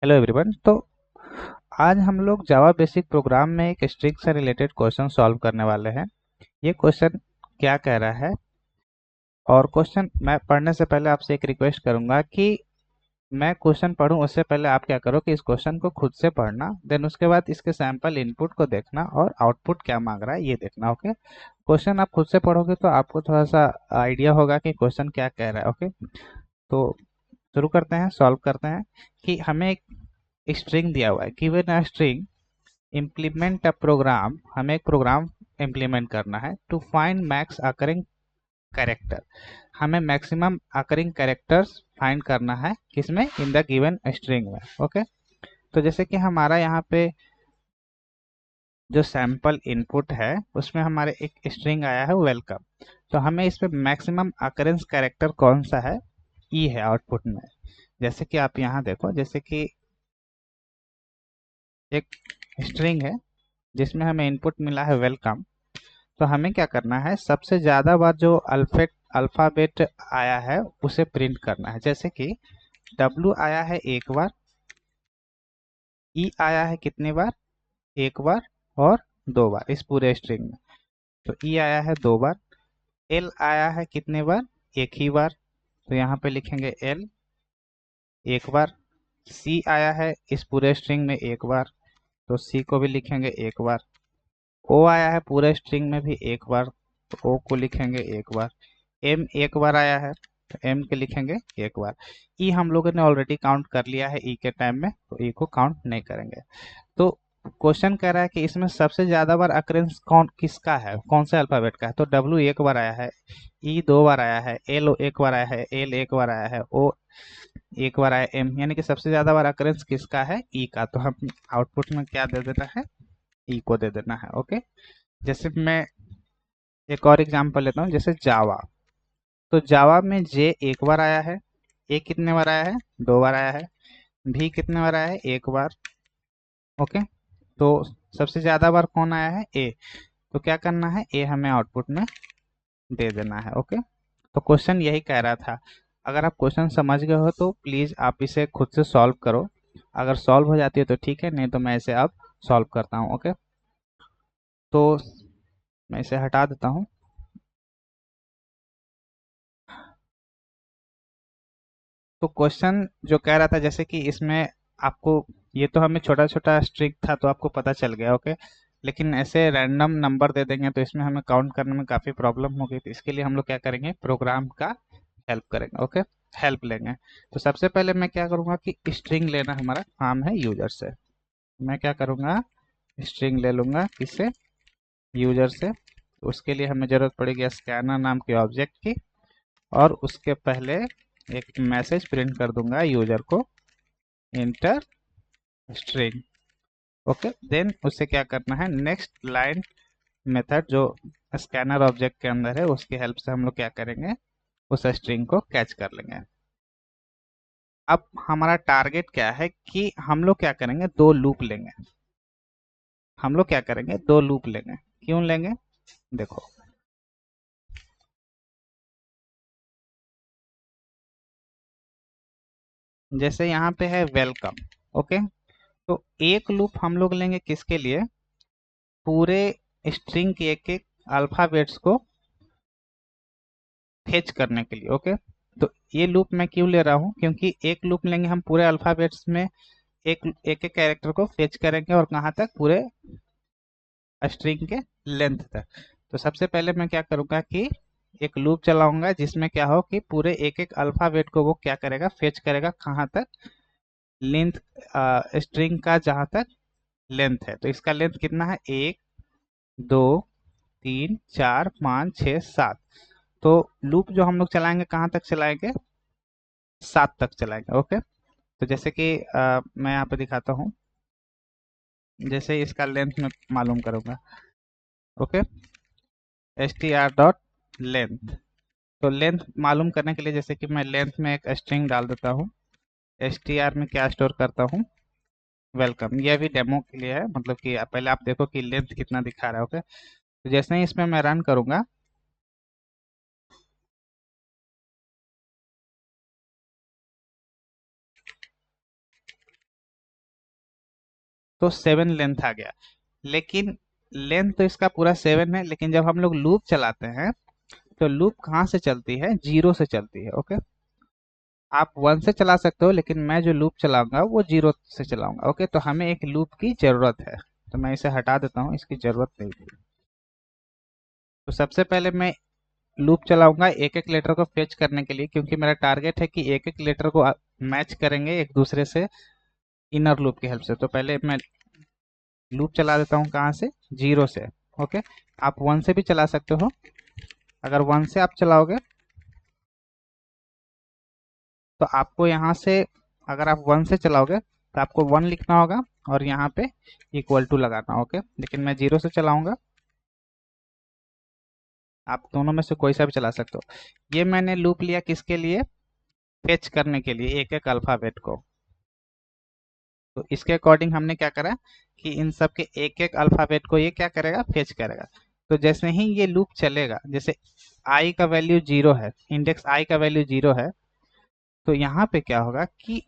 Hello everyone. तो आज हम लोग जावा बेसिक प्रोग्राम में एक स्ट्रिंग से रिलेटेड क्वेश्चन सॉल्व करने वाले हैं। ये क्वेश्चन क्या कह रहा है, और क्वेश्चन मैं पढ़ने से पहले आपसे एक रिक्वेस्ट करूंगा कि मैं क्वेश्चन पढूं उससे पहले आप क्या करो कि इस क्वेश्चन को खुद से पढ़ना, देन उसके बाद इसके सैंपल इनपुट को देखना और आउटपुट क्या मांग रहा है ये देखना। ओके, क्वेश्चन आप खुद से पढ़ोगे तो आपको थोड़ा सा आइडिया होगा कि क्वेश्चन क्या कह रहा है। ओके, तो शुरू करते हैं, सॉल्व करते हैं। कि हमें एक स्ट्रिंग दिया हुआ है, given a string implement a program, हमें एक प्रोग्राम इम्प्लीमेंट करना है to find max occurring character. हमें मैक्सिमम अकरिंग कैरेक्टर्स फाइंड करना है किसमें, इन द गिवन स्ट्रिंग में। ओके, तो जैसे कि हमारा यहाँ पे जो सैंपल इनपुट है उसमें हमारे एक स्ट्रिंग आया है वेलकम। तो हमें इसमें मैक्सिमम अकरेंस कैरेक्टर कौन सा है, ई है आउटपुट में। जैसे कि आप यहाँ देखो, जैसे कि एक स्ट्रिंग है जिसमें हमें इनपुट मिला है वेलकम। तो हमें क्या करना है, सबसे ज्यादा बार जो अल्फाबेट आया है उसे प्रिंट करना है। जैसे कि W आया है एक बार, E आया है कितनी बार, एक बार और दो बार इस पूरे स्ट्रिंग में। तो E आया है दो बार, L आया है कितने बार, एक ही बार। तो यहाँ पे लिखेंगे L एक बार। C आया है इस पूरे स्ट्रिंग में एक बार, तो C को भी लिखेंगे एक बार। O आया है पूरे स्ट्रिंग में भी एक बार, तो O को लिखेंगे एक बार। M एक बार आया है तो M के लिखेंगे एक बार। E हम लोगों ने ऑलरेडी काउंट कर लिया है E के टाइम में, तो E को काउंट नहीं करेंगे। तो क्वेश्चन कह रहा है कि इसमें सबसे ज्यादा बार अक्रेंस कौन किसका है, कौन से अल्फाबेट का है। तो W एक बार आया है, E दो बार आया है, L एक बार आया है, L एक बार आया है, O एक बार आया, M, यानी कि सबसे ज्यादा बार अक्रेंस किसका है, E का। तो हम आउटपुट में क्या दे देना है, E को दे देना है। ओके, जैसे मैं एक और एग्जांपल लेता हूँ, जैसे जावा। तो जावा में जे एक बार आया है, ए कितने बार आया है, दो बार आया है। भी कितने बार आया है, एक बार। ओके, तो सबसे ज्यादा बार कौन आया है, ए। तो क्या करना है, ए हमें आउटपुट में दे देना है। ओके, तो क्वेश्चन यही कह रहा था। अगर आप क्वेश्चन समझ गए हो तो प्लीज आप इसे खुद से सॉल्व करो। अगर सॉल्व हो जाती है तो ठीक है, नहीं तो मैं इसे अब सॉल्व करता हूँ। ओके, तो मैं इसे हटा देता हूँ। तो क्वेश्चन जो कह रहा था, जैसे कि इसमें आपको, ये तो हमें छोटा छोटा स्ट्रिंग था तो आपको पता चल गया। ओके, लेकिन ऐसे रैंडम नंबर दे देंगे तो इसमें हमें काउंट करने में काफ़ी प्रॉब्लम होगी। तो इसके लिए हम लोग क्या करेंगे, प्रोग्राम का हेल्प करेंगे। ओके, हेल्प लेंगे। तो सबसे पहले मैं क्या करूँगा कि स्ट्रिंग लेना हमारा काम है यूजर से। मैं क्या करूँगा, स्ट्रिंग ले लूँगा किससे, यूजर से। उसके लिए हमें ज़रूरत पड़ेगी स्कैनर नाम के ऑब्जेक्ट की, और उसके पहले एक मैसेज प्रिंट कर दूंगा यूजर को, इंटर स्ट्रिंग। ओके, देन उससे क्या करना है, नेक्स्ट लाइन मेथड जो स्कैनर ऑब्जेक्ट के अंदर है उसकी हेल्प से हम लोग क्या करेंगे, उस स्ट्रिंग को कैच कर लेंगे। अब हमारा टारगेट क्या है कि हम लोग क्या करेंगे, दो लूप लेंगे। हम लोग क्या करेंगे, दो लूप लेंगे। क्यों लेंगे, देखो। जैसे यहाँ पे है वेलकम। ओके, तो एक लूप हम लोग लेंगे किसके लिए, पूरे स्ट्रिंग के एक एक अल्फाबेट्स को फेच करने के लिए। ओके, तो ये लूप मैं क्यों ले रहा हूँ, क्योंकि एक लूप लेंगे हम पूरे अल्फाबेट्स में, एक एक एक कैरेक्टर को फेच करेंगे, और कहाँ तक, पूरे स्ट्रिंग के लेंथ तक। तो सबसे पहले मैं क्या करूँगा कि एक लूप चलाऊंगा जिसमें क्या हो कि पूरे एक एक अल्फाबेट को वो क्या करेगा, फेच करेगा, कहाँ तक, लेंथ, स्ट्रिंग का जहाँ तक लेंथ है। तो इसका लेंथ कितना है, एक, दो, तीन, चार, पाँच, छः, सात। तो लूप जो हम लोग चलाएंगे कहाँ तक चलाएंगे, सात तक चलाएंगे। ओके, तो जैसे कि मैं यहाँ पे दिखाता हूँ, जैसे इसका लेंथ में मालूम करूंगा। Okay, S T R dot length. तो लेंथ मालूम करने के लिए जैसे कि मैं लेंथ में एक स्ट्रिंग डाल देता हूँ, एस टी आर में क्या स्टोर करता हूँ, वेलकम। ये भी डेमो के लिए है, मतलब कि पहले आप देखो कि लेंथ कितना दिखा रहा है। ओके, तो जैसे ही इसमें मैं रन करूंगा, तो 7 लेंथ आ गया। लेकिन लेंथ तो इसका पूरा 7 है, लेकिन जब हम लोग लूप चलाते हैं तो लूप कहाँ से चलती है, 0 से चलती है। ओके, आप 1 से चला सकते हो, लेकिन मैं जो लूप चलाऊंगा वो 0 से चलाऊंगा। ओके, तो हमें एक लूप की जरूरत है, तो मैं इसे हटा देता हूँ, इसकी जरूरत नहीं थी। तो सबसे पहले मैं लूप चलाऊंगा एक एक लेटर को फेच करने के लिए, क्योंकि मेरा टारगेट है कि एक एक लेटर को मैच करेंगे एक दूसरे से इनर लूप की हेल्प से। तो पहले मैं लूप चला देता हूँ, कहाँ से, 0 से। ओके, आप 1 से भी चला सकते हो। अगर 1 से आप चलाओगे तो आपको यहाँ से, अगर आप 1 से चलाओगे तो आपको 1 लिखना होगा और यहाँ पे इक्वल टू लगाना। ओके, लेकिन मैं 0 से चलाऊंगा, आप दोनों में से कोई सा भी चला सकते हो। ये मैंने लूप लिया किसके लिए, फेच करने के लिए एक एक अल्फाबेट को। तो इसके अकॉर्डिंग हमने क्या करा कि इन सब के एक एक अल्फाबेट को ये क्या करेगा, फेच करेगा। तो जैसे ही ये लूप चलेगा, जैसे आई का वैल्यू 0 है, इंडेक्स आई का वैल्यू 0 है, तो यहाँ पे क्या होगा कि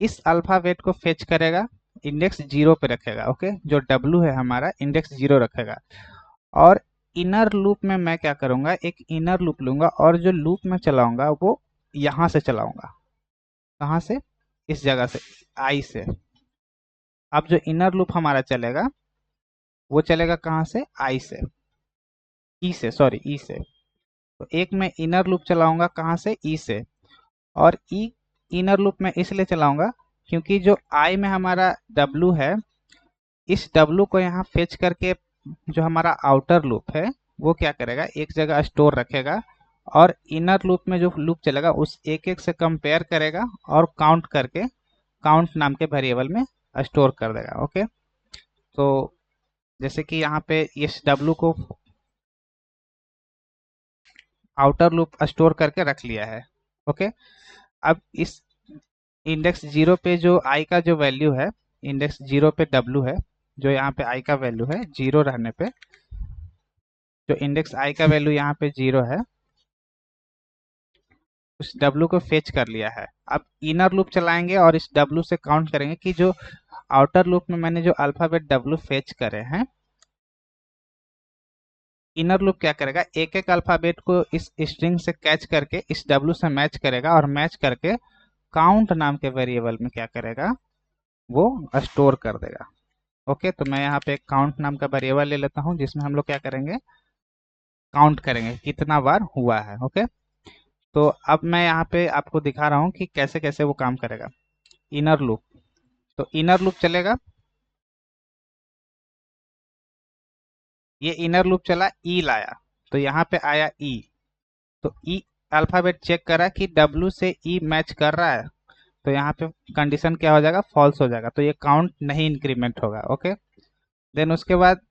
इस अल्फाबेट को फेच करेगा, इंडेक्स 0 पे रखेगा। ओके, जो डब्लू है हमारा इंडेक्स 0 रखेगा। और इनर लूप में मैं क्या करूंगा, एक इनर लूप लूंगा और जो लूप में चलाऊंगा वो यहाँ से चलाऊंगा। कहाँ से, इस जगह से, आई से। अब जो इनर लूप हमारा चलेगा वो चलेगा कहाँ से, आई से, ई से, सॉरी ई से। तो एक मैं इनर लूप चलाऊंगा कहाँ से, ई से। और ई इनर लूप में इसलिए चलाऊंगा क्योंकि जो आई में हमारा डब्लू है, इस डब्लू को यहाँ फेच करके जो हमारा आउटर लूप है वो क्या करेगा, एक जगह स्टोर रखेगा। और इनर लूप में जो लूप चलेगा उस एक एक से कंपेयर करेगा और काउंट करके काउंट नाम के वेरिएबल में स्टोर कर देगा। ओके, तो जैसे कि यहाँ पे इस डब्लू को आउटर लूप स्टोर करके रख लिया है। ओके, अब इस इंडेक्स 0 पे जो आई का जो वैल्यू है, इंडेक्स 0 पे डब्लू है, जो यहाँ पे आई का वैल्यू है 0 रहने पे, जो इंडेक्स आई का वैल्यू यहाँ पे 0 है, उस डब्लू को फेच कर लिया है। अब इनर लूप चलाएंगे और इस डब्लू से काउंट करेंगे कि जो आउटर लूप में मैंने जो अल्फाबेट डब्लू फेच करे हैं, इनर लूप क्या करेगा, एक एक अल्फाबेट को इस स्ट्रिंग से कैच करके इस डब्लू से मैच करेगा और मैच करके काउंट नाम के वेरिएबल में क्या करेगा, वो स्टोर कर देगा। ओके, तो मैं यहाँ पे काउंट नाम का वेरिएबल ले लेता हूँ जिसमें हम लोग क्या करेंगे, काउंट करेंगे कितना बार हुआ है। ओके, तो अब मैं यहाँ पे आपको दिखा रहा हूँ कि कैसे कैसे वो काम करेगा। इनर लूप, तो इनर लूप चलेगा, ये इनर लूप चला, ई लाया, तो यहाँ पे आया ई। तो ई अल्फाबेट चेक करा कि डब्लू से ई मैच कर रहा है, तो यहाँ पे कंडीशन क्या हो जाएगा, फॉल्स हो जाएगा, तो ये काउंट नहीं इंक्रीमेंट होगा। ओके, देन उसके बाद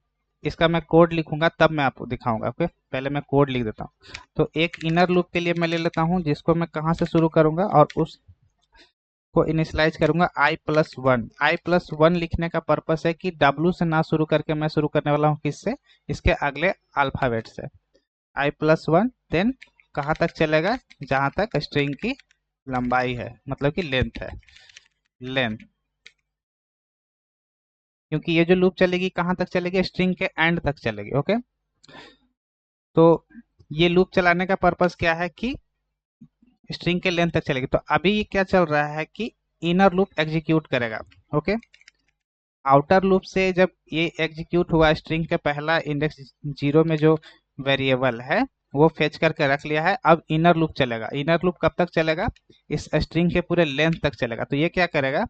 इसका मैं कोड लिखूंगा तब मैं आपको दिखाऊंगा। ओके, पहले मैं कोड लिख देता हूँ। तो एक इनर लूप के लिए मैं ले लेता हूँ जिसको मैं कहाँ से शुरू करूंगा और उसको इनिशियलाइज करूंगा i+1। i+1 लिखने का पर्पस है कि डब्लू से ना शुरू करके मैं शुरू करने वाला हूँ किससे, इसके अगले अल्फाबेट से। i+1 देन कहाँ तक चलेगा, जहाँ तक स्ट्रिंग की लंबाई है, मतलब कि लेंथ है, लेंथ। क्योंकि ये जो लूप चलेगी कहाँ तक चलेगी, स्ट्रिंग के एंड तक चलेगी। ओके, तो ये लूप चलाने का पर्पस क्या है कि स्ट्रिंग के लेंथ तक चलेगी। तो अभी ये क्या चल रहा है कि इनर लूप एग्जीक्यूट करेगा। ओके, आउटर लूप से जब ये एग्जीक्यूट हुआ, स्ट्रिंग के पहला इंडेक्स 0 में जो वेरिएबल है वो फेच करके रख लिया है। अब इनर लूप चलेगा, इनर लूप कब तक चलेगा, इस स्ट्रिंग के पूरे लेंथ तक चलेगा। तो ये क्या करेगा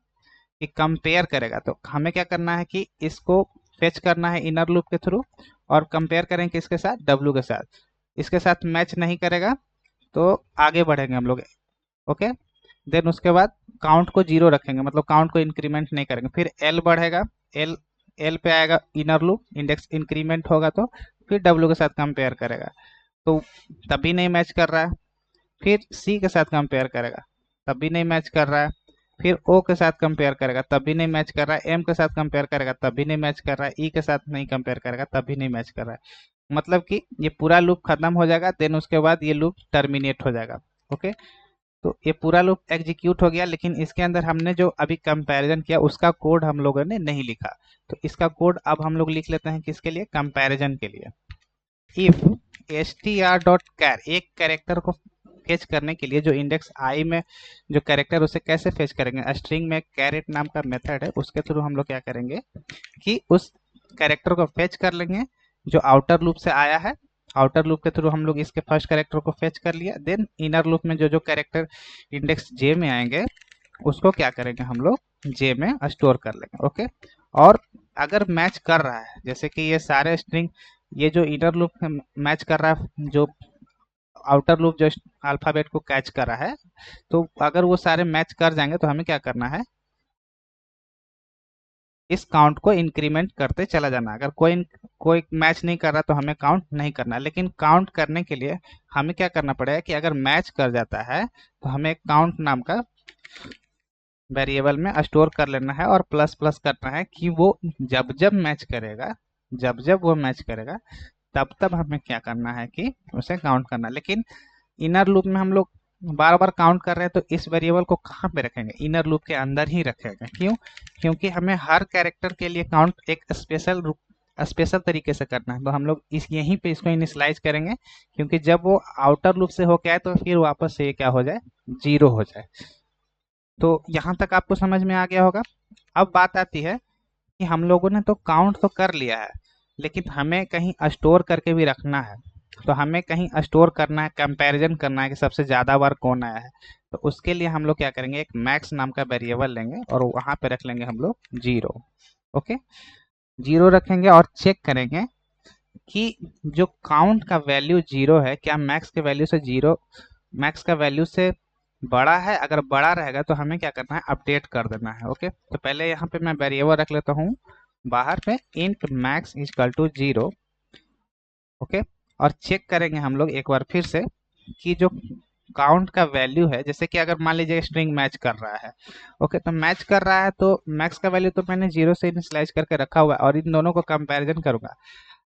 कि कंपेयर करेगा। तो हमें क्या करना है कि इसको फेच करना है इनर लूप के थ्रू और कंपेयर करेंगे किसके साथ, डब्लू के साथ। इसके साथ मैच नहीं करेगा तो आगे बढ़ेंगे हम लोग। ओके, देन उसके बाद काउंट को 0 रखेंगे, मतलब काउंट को इंक्रीमेंट नहीं करेंगे। फिर एल बढ़ेगा, एल एल पे आएगा इनर लूप, इंडेक्स इंक्रीमेंट होगा तो फिर डब्लू के साथ कंपेयर करेगा, तो तभी नहीं मैच कर रहा है। फिर सी के साथ कंपेयर करेगा, तब भी नहीं मैच कर रहा है। फिर ओ के साथ कंपेयर करेगा तब भी नहीं मैच कर रहा है, एम के साथ कंपेयर करेगा तब भी नहीं मैच कर रहा है, ई के साथ नहीं कंपेयर करेगा तब भी नहीं मैच कर रहा है। मतलब कि ये पूरा लूप खत्म हो जाएगा, देन उसके बाद ये लूप टर्मिनेट हो जाएगा। ओके, तो ये पूरा लूप एग्जीक्यूट हो गया, लेकिन इसके अंदर हमने जो अभी कंपैरिजन किया उसका कोड हम लोगों ने नहीं लिखा। तो इसका कोड अब हम लोग लिख लेते हैं किसके लिए, कंपैरिजन के लिए। इफ str.char एक कैरेक्टर को फेच करने के लिए जो इंडेक्स आई में जो कैरेक्टर उसे कैसे फेच करेंगे, स्ट्रिंग में कैरेट नाम का मेथड है, उसके थ्रू हम लोग क्या करेंगे कि उस कैरेक्टर को फेच कर लेंगे जो आउटर लूप से आया है। आउटर लूप के थ्रू हम लोग इसके फर्स्ट कैरेक्टर को फेच कर लिया, देन इनर लूप में जो जो कैरेक्टर इंडेक्स जे में आएंगे उसको क्या करेंगे हम लोग जे में स्टोर कर लेंगे। ओके, और अगर मैच कर रहा है, जैसे कि ये सारे स्ट्रिंग, ये जो इनर लूप मैच कर रहा है, जो आउटर लूप जो अल्फाबेट को कैच कर रहा है, तो अगर वो सारे मैच कर जाएंगे तो हमें क्या करना है, इस काउंट को इंक्रीमेंट करते चला जाना। अगर कोई कोई मैच नहीं कर रहा तो हमें काउंट नहीं करना, लेकिन काउंट करने के लिए हमें क्या करना पड़ेगा कि अगर मैच कर जाता है तो हमें काउंट नाम का वेरिएबल में स्टोर कर लेना है और प्लस प्लस करना है कि वो जब जब मैच करेगा, जब जब वो मैच करेगा तब तब हमें क्या करना है कि उसे काउंट करना। लेकिन इनर लूप में हम लोग बार बार काउंट कर रहे हैं, तो इस वेरिएबल को कहाँ पे रखेंगे, इनर लूप के अंदर ही रखेंगे। क्यों? क्योंकि हमें हर कैरेक्टर के लिए काउंट एक स्पेशल तरीके से करना है, तो हम लोग इस यहीं पे इसको इनिशियलाइज करेंगे, क्योंकि जब वो आउटर लूप से होके आए तो फिर वापस से ये क्या हो जाए, जीरो हो जाए। तो यहाँ तक आपको समझ में आ गया होगा। अब बात आती है कि हम लोगों ने तो काउंट तो कर लिया है, लेकिन हमें कहीं स्टोर करके भी रखना है। तो हमें कहीं स्टोर करना है, कंपैरिजन करना है कि सबसे ज़्यादा बार कौन आया है। तो उसके लिए हम लोग क्या करेंगे, एक मैक्स नाम का वेरिएबल लेंगे और वहाँ पे रख लेंगे हम लोग जीरो। ओके, जीरो रखेंगे और चेक करेंगे कि जो काउंट का वैल्यू जीरो है, क्या मैक्स के वैल्यू से जीरो, मैक्स का वैल्यू से बड़ा है। अगर बड़ा रहेगा तो हमें क्या करना है, अपडेट कर देना है। ओके, तो पहले यहाँ पे मैं वेरिएबल रख लेता हूँ बाहर पे, int max equal to zero. Okay, और चेक करेंगे हम लोग एक बार फिर से कि जो काउंट का वैल्यू है, जैसे कि अगर मान लीजिए स्ट्रिंग मैच कर रहा है, ओके, तो मैच कर रहा है तो मैक्स का वैल्यू तो मैंने जीरो से इनिशियलाइज करके रखा हुआ है और इन दोनों को कंपैरिजन करूंगा।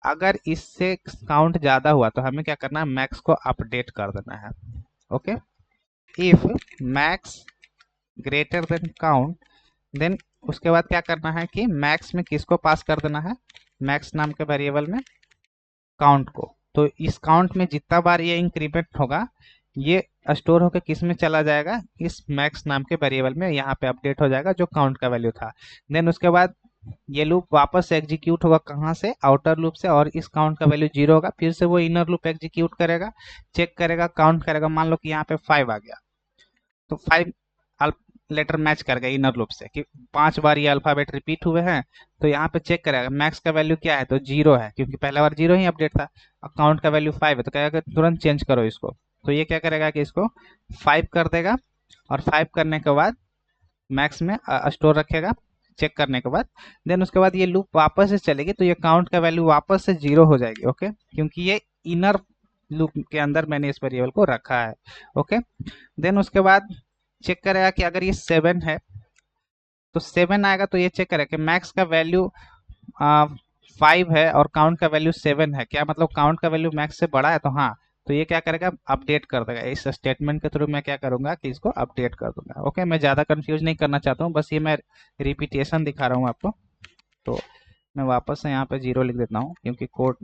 अगर इससे काउंट ज़्यादा हुआ तो हमें क्या करना है, मैक्स को अपडेट कर देना है। Okay, if max greater than count, then उसके बाद क्या करना है कि मैक्स में किसको पास कर देना है, मैक्स नाम के वेरिएबल में काउंट को। तो इस काउंट में जितना बार ये इंक्रीमेंट होगा ये स्टोर होकर किस में चला जाएगा, इस मैक्स नाम के वेरिएबल में, यहाँ पे अपडेट हो जाएगा जो काउंट का वैल्यू था। देन उसके बाद ये लूप वापस से एग्जीक्यूट होगा, कहाँ से, आउटर लूप से, और इस काउंट का वैल्यू जीरो होगा। फिर से वो इनर लूप एग्जीक्यूट करेगा, चेक करेगा, काउंट करेगा। मान लो कि यहाँ पे 5 आ गया, तो 5 लेटर मैच कर गया इनर लूप से कि 5 बार ये अल्फाबेट रिपीट हुए हैं। तो यहाँ पे चेक करेगा मैक्स का वैल्यू क्या है, तो जीरो है, क्योंकि पहला बार जीरो ही अपडेट था। अकाउंट का वैल्यू 5 है, तो कहेगा तुरंत चेंज करो इसको। तो ये क्या करेगा कि इसको 5 कर देगा, और 5 करने के बाद मैक्स में स्टोर रखेगा, चेक करने के बाद। देन उसके बाद ये लूप वापस से चलेगी, तो ये काउंट का वैल्यू वापस से जीरो हो जाएगी। ओके, क्योंकि ये इनर लूप के अंदर मैंने इस वेरिएबल को रखा है। ओके, देन उसके बाद चेक करेगा कि अगर ये 7 है तो 7 आएगा, तो ये चेक करेगा कि मैक्स का वैल्यू 5 है और काउंट का वैल्यू 7 है, क्या मतलब काउंट का वैल्यू मैक्स से बड़ा है, तो हाँ। तो ये क्या करेगा, अपडेट कर देगा। इस स्टेटमेंट के थ्रू मैं क्या करूंगा कि इसको अपडेट कर दूंगा। ओके, मैं ज़्यादा कंफ्यूज नहीं करना चाहता हूँ, बस ये मैं रिपीटेशन दिखा रहा हूँ आपको। तो मैं वापस से यहाँ पे जीरो लिख देता हूँ क्योंकि कोड,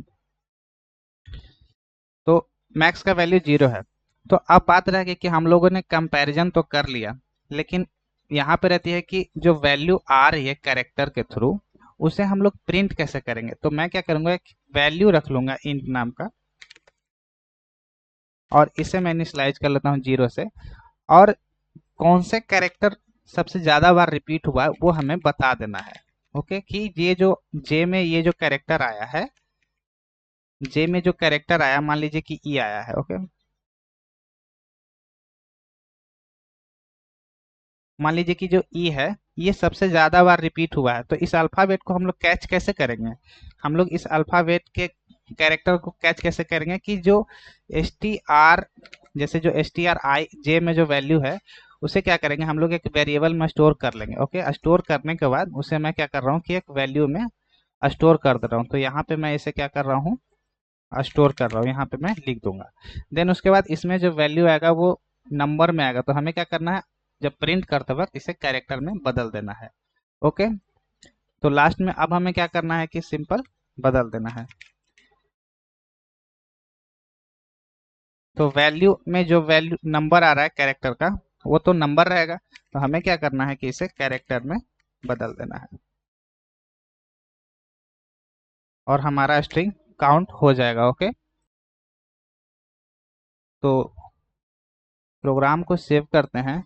तो मैक्स का वैल्यू जीरो है। तो अब बात रह गई कि हम लोगों ने कंपैरिजन तो कर लिया, लेकिन यहाँ पे रहती है कि जो वैल्यू आ रही है कैरेक्टर के थ्रू उसे हम लोग प्रिंट कैसे करेंगे। तो मैं क्या करूंगा, एक वैल्यू रख लूंगा इंट नाम का, और इसे मैं इनिशियलाइज कर लेता हूँ जीरो से, और कौन से कैरेक्टर सबसे ज्यादा बार रिपीट हुआ है वो हमें बता देना है। ओके, कि ये जो जे में ये जो कैरेक्टर आया है, जे में जो कैरेक्टर आया, मान लीजिए कि ई आया है। ओके, मान लीजिए कि जो ई है ये सबसे ज़्यादा बार रिपीट हुआ है, तो इस अल्फ़ाबेट को हम लोग कैच कैसे करेंगे, हम लोग इस अल्फ़ाबेट के कैरेक्टर को कैच कैसे करेंगे कि जो एस टी आर, जैसे जो एस टी आर आई जे में जो वैल्यू है उसे क्या करेंगे हम लोग एक वेरिएबल में स्टोर कर लेंगे। ओके, स्टोर करने के बाद उसे मैं क्या कर रहा हूँ कि एक वैल्यू में स्टोर कर दे रहा हूँ। तो यहाँ पे मैं इसे क्या कर रहा हूँ, स्टोर कर रहा हूँ, यहाँ पे मैं लिख दूंगा। देन उसके बाद इसमें जो वैल्यू आएगा वो नंबर में आएगा। तो हमें क्या करना है, जब प्रिंट करते वक्त इसे कैरेक्टर में बदल देना है। ओके, तो लास्ट में अब हमें क्या करना है कि सिंपल बदल देना है। तो वैल्यू में जो वैल्यू नंबर आ रहा है कैरेक्टर का, वो तो नंबर रहेगा। तो हमें क्या करना है कि इसे कैरेक्टर में बदल देना है और हमारा स्ट्रिंग काउंट हो जाएगा। ओके, तो प्रोग्राम को सेव करते हैं,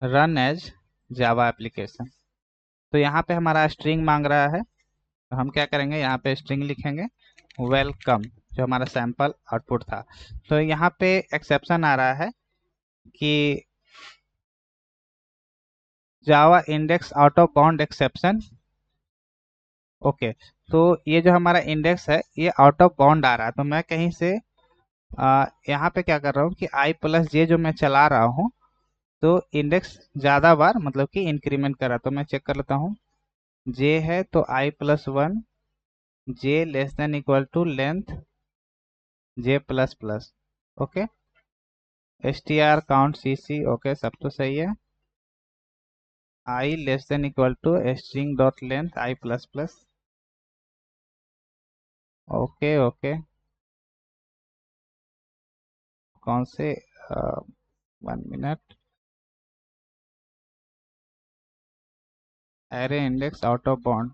रन एज जावा एप्लीकेशन। तो यहाँ पे हमारा स्ट्रिंग मांग रहा है, तो हम क्या करेंगे, यहाँ पे स्ट्रिंग लिखेंगे वेलकम, जो हमारा सैंपल आउटपुट था। तो यहाँ पे एक्सेप्शन आ रहा है कि Java index out of bound exception. Okay, तो ये जो हमारा इंडेक्स है ये आउट ऑफ बाउंड आ रहा है। तो मैं कहीं से यहाँ पे क्या कर रहा हूँ कि आई प्लस जे जो मैं चला रहा हूँ, तो इंडेक्स ज़्यादा बार मतलब कि इंक्रीमेंट कर रहा है। तो मैं चेक कर लेता हूँ, जे है तो I plus one, J less than equal to length J plus plus. Okay, S T R count C C, okay सब तो सही है। I less than equal to string dot length I plus plus. Okay okay, कौन से 1 minute, array index out of bound,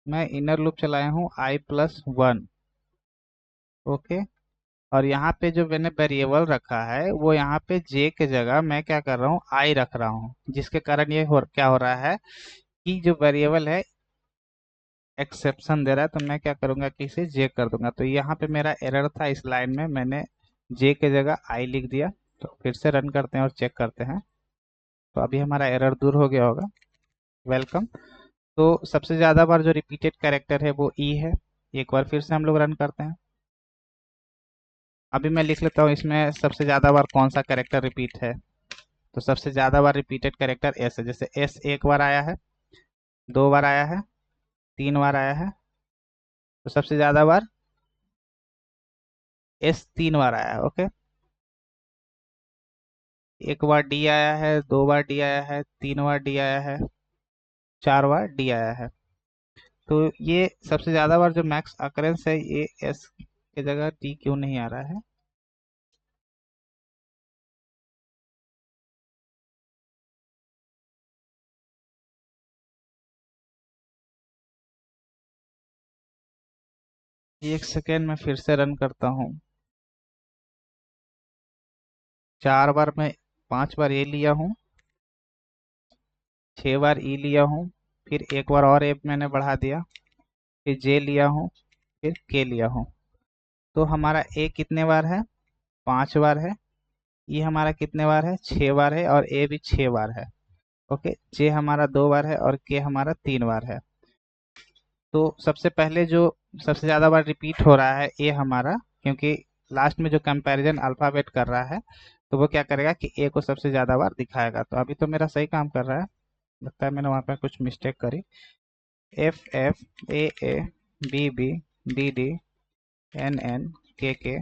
मैं inner loop चलाया हूँ आई plus one. Okay, और यहाँ पे जो मैंने वेरिएबल रखा है वो यहाँ पे जे के जगह मैं क्या कर रहा हूँ, आई रख रहा हूँ, जिसके कारण ये क्या हो रहा है कि जो वेरिएबल है एक्सेप्शन दे रहा है। तो मैं क्या करूँगा कि इसे जे कर दूंगा। तो यहाँ पे मेरा एरर था, इस लाइन में मैंने जे के जगह आई लिख दिया। तो फिर से रन करते हैं और चेक करते हैं, तो अभी हमारा एरर दूर हो गया होगा। वेलकम। तो सबसे ज़्यादा बार जो रिपीटेड कैरेक्टर है वो ई है। एक बार फिर से हम लोग रन करते हैं। अभी मैं लिख लेता हूँ इसमें सबसे ज़्यादा बार कौन सा कैरेक्टर रिपीट है। तो सबसे ज़्यादा बार रिपीटेड कैरेक्टर एस है। जैसे एस एक बार आया है, दो बार आया है, तीन बार आया है। तो सबसे ज़्यादा बार एस तीन बार आया है। ओके, एक बार डी आया है, दो बार डी आया है, तीन बार डी आया है, चार बार डी आया है। तो ये सबसे ज़्यादा बार जो मैक्स अकरेंस है, ये एस की जगह डी क्यों नहीं आ रहा है। एक सेकेंड में फिर से रन करता हूँ। चार बार मैं, पांच बार ए लिया हूँ, छह बार ई लिया हूँ, फिर एक बार और ए मैंने बढ़ा दिया, फिर जे लिया हूँ, फिर के लिया हूँ। तो हमारा ए कितने बार है, पांच बार है। ई हमारा कितने बार है, छह बार है, और ए भी छह बार है। ओके, जे हमारा दो बार है और के हमारा तीन बार है। तो सबसे पहले जो सबसे ज़्यादा बार रिपीट हो रहा है ए हमारा, क्योंकि लास्ट में जो कंपैरिजन अल्फ़ाबेट कर रहा है, तो वो क्या करेगा कि ए को सबसे ज़्यादा बार दिखाएगा। तो अभी तो मेरा सही काम कर रहा है, लगता है मैंने वहाँ पे कुछ मिस्टेक करी। F F, A A, B B, D D, N N, K.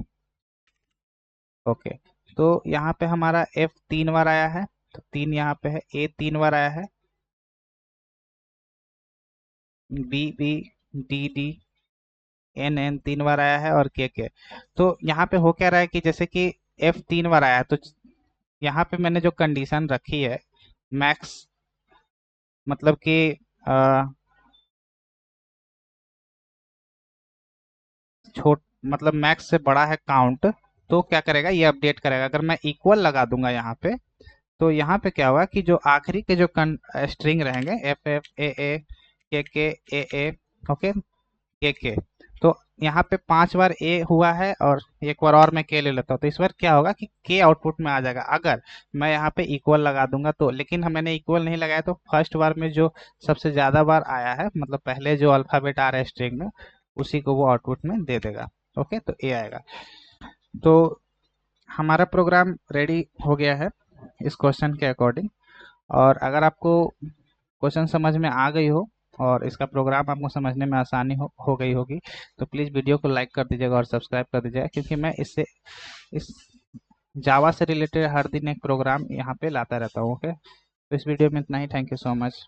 Okay, तो यहाँ पे हमारा एफ तीन बार आया है, तो तीन यहाँ पे है। ए तीन बार आया है, B B, D D, N N तीन बार आया है, और के। तो यहाँ पे हो क्या रहा है कि जैसे कि एफ तीन बार आया है, तो यहाँ पे मैंने जो कंडीशन रखी है मैक्स, मतलब कि अ, छोट मतलब मैक्स से बड़ा है काउंट, तो क्या करेगा ये अपडेट करेगा। अगर मैं इक्वल लगा दूंगा यहाँ पे, तो यहाँ पे क्या हुआ कि जो आखिरी के जो स्ट्रिंग रहेंगे एफ एफ, ए के, ए ओके, के। तो यहाँ पे पांच बार ए हुआ है, और एक बार और मैं के ले लेता हूँ, तो इस बार क्या होगा कि के आउटपुट में आ जाएगा अगर मैं यहाँ पे इक्वल लगा दूंगा। तो लेकिन मैंने इक्वल नहीं लगाया, तो फर्स्ट बार में जो सबसे ज़्यादा बार आया है, मतलब पहले जो अल्फ़ाबेट आ रहा है स्ट्रिंग में, उसी को वो आउटपुट में दे देगा। ओके, तो ए आएगा। तो हमारा प्रोग्राम रेडी हो गया है इस क्वेश्चन के अकॉर्डिंग। और अगर आपको क्वेश्चन समझ में आ गई हो और इसका प्रोग्राम आपको समझने में आसानी हो गई होगी, तो प्लीज़ वीडियो को लाइक कर दीजिएगा और सब्सक्राइब कर दीजिएगा, क्योंकि मैं इस जावा से रिलेटेड हर दिन एक प्रोग्राम यहाँ पे लाता रहता हूँ। ओके, तो इस वीडियो में इतना ही। Thank you so much.